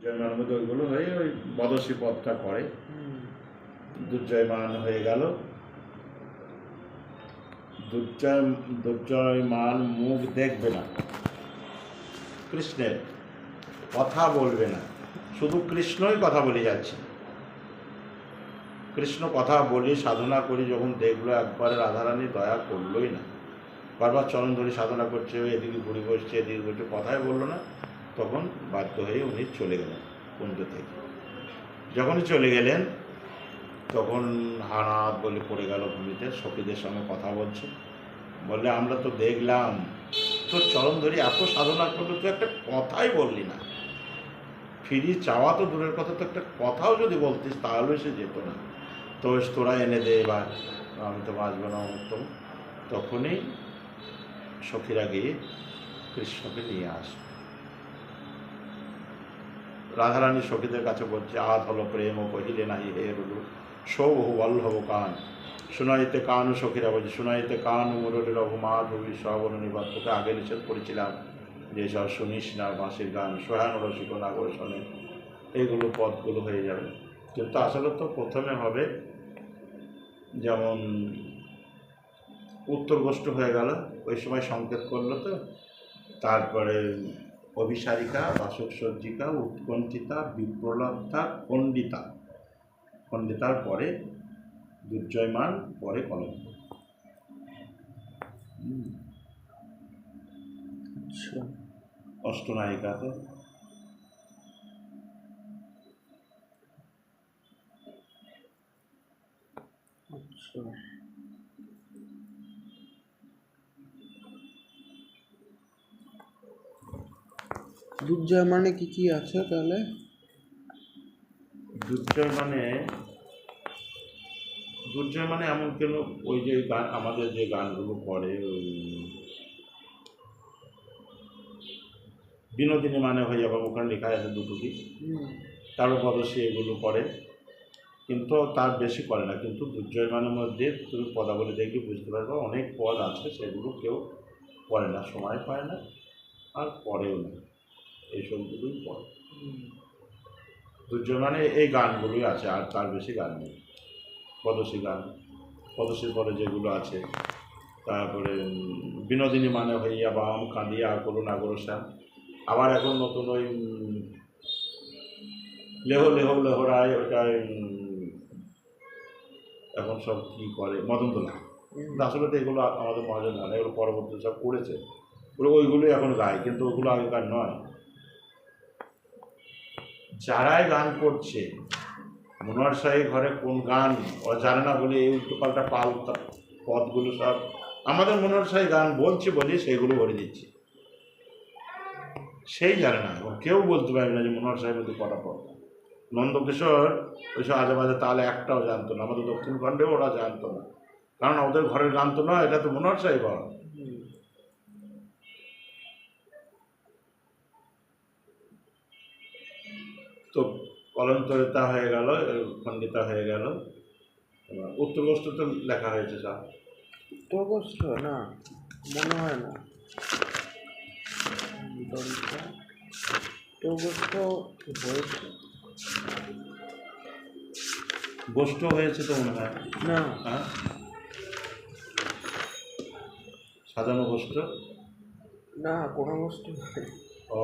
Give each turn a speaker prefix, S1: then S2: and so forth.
S1: দুর্জয়মানের মধ্যে ওইগুলো হয়ে ওই বদসী পদটা করে। দুর্জয়মান হয়ে গেল। দুর্জয়মান মুখ দেখবে না কৃষ্ণের, কথা বলবে না, শুধু কৃষ্ণই কথা বলে যাচ্ছে। কৃষ্ণ কথা বলি সাধনা করি যখন দেখলো একবারে রাধারানী দয়া করলোই না, বারবার চরণ ধরে সাধনা করছে, এদিকে ঘুরে বসছে এদিকে বসছে, কথাই বললো না। তখন বাধ্য হয়ে উনি চলে গেলেন কুঞ্জ থেকে। যখনই চলে গেলেন তখন হানাত বলে পড়ে গেল ভূমিতে, সখীদের সঙ্গে কথা বলছে। বললে আমরা তো দেখলাম তোর চরণ ধরে এত সাধনা করলো, তুই একটা কথাই বললি না। ফিরি চাওয়া তো দূরের কথা, তো একটা কথাও যদি বলতিস তাহলে সে যেত না। তো তোরা এনে দে এবার, আমি তো বাঁচবো না উত্তম। তখনই সখীরা গিয়ে কৃষ্ণকে নিয়ে আসে। রাধারানী সখীদের কাছে বলছে, আধ হলো প্রেম ও কহিলে নাহি হে রুলু সৌহু বল্লভ কান শোনাইতে কানু। সখীরা বলছে, শোনাইতে কানু মুরলী রঘুমাধবী সবন নিবাদ। তোকে আগে নিষেধ করেছিলাম যে সব শুনিস না বাঁশির গান, সোহান রসিক নাগর শোনে, এইগুলো পদগুলো হয়ে যাবে। কিন্তু আসলে তো প্রথমে হবে যেমন উত্তর গোষ্ঠ হয়ে গেল, ওই সময় সংকেত করলো তো। তারপরে অভিসারিকা, বাসক সজ্জিকা, উৎকণ্ঠিতা, বিপ্রলব্ধা, খণ্ডিতা, খণ্ডিতার পরে দুর্জয়মান, পরে কলঙ্ক। অষ্টনায়িকা তো।
S2: দুর্জয়মানে কি কি আছে তাহলে?
S1: দুর্জয়মানে এমন কেন, ওই যে গান আমাদের যে গানগুলো করে, ওই বিনোদিনী মানে হয়ে যাবে, ওখানে লেখা আছে দুটো কি, তারও বদসী এগুলো করে, কিন্তু তার বেশি করে না। কিন্তু দুর্জয়মানের মধ্যে তুমি পদাবলী দেখে বুঝতে পারবে অনেক পদ আছে, সেগুলো কেউ করে না, সময় পায় না আর পড়েও না, এইসবগুলোই পড়ে। দুর্জয়মানে এই গানগুলোই আছে, আর তার বেশি গান নেই। পদসী গান, পদসীর পরে যেগুলো আছে। তারপরে বিনোদিনী মানে হইয়া বাম কাঁদিয়া করুণ আগরশ্যাম। আবার এখন নতুন ওই লেহ লেহ লেহরায়, ওইটাই এখন সব কী করে মদন দোলা। আসলে তো এগুলো আমাদের মহাজন গান, এগুলো পরবর্তী সব করেছে, ওইগুলোই এখন গায়, কিন্তু ওগুলো আগেকার নয়। যারাই গান করছে মনোহর শাহী ঘরে কোন গান ও জানে না বলে এই উল্টোপাল্টা পদগুলো সব আমাদের মনোহর শাহী গান বলছে বলে সেইগুলো ভরে দিচ্ছে। সেই জানে না, কেউ বলতে পারবে না যে মনোহর শাহীর মধ্যে কটা পদ। নন্দকিশোর ওইসব আজে বাজে তাহলে একটাও জানতো না, আমাদের দক্ষিণখণ্ডেও ওরা জানতো না, কারণ ওদের ঘরের গান তো নয়, এটা তো মনোহর শাহী ঘর। তো কলন্তরিতা হয়ে গেল, খণ্ডিতা হয়ে গেল। উত্তরগোষ্ঠ তো লেখা হয়েছে সব।
S2: উত্তরগোষ্ঠ না, মনে হয় না। উত্তরগোষ্ঠ হয়েছে,
S1: গোষ্ঠ হয়েছে তো মনে হয়
S2: না।
S1: হ্যাঁ, সাজানো গোষ্ঠ
S2: না, কোনো গোষ্ঠ
S1: ও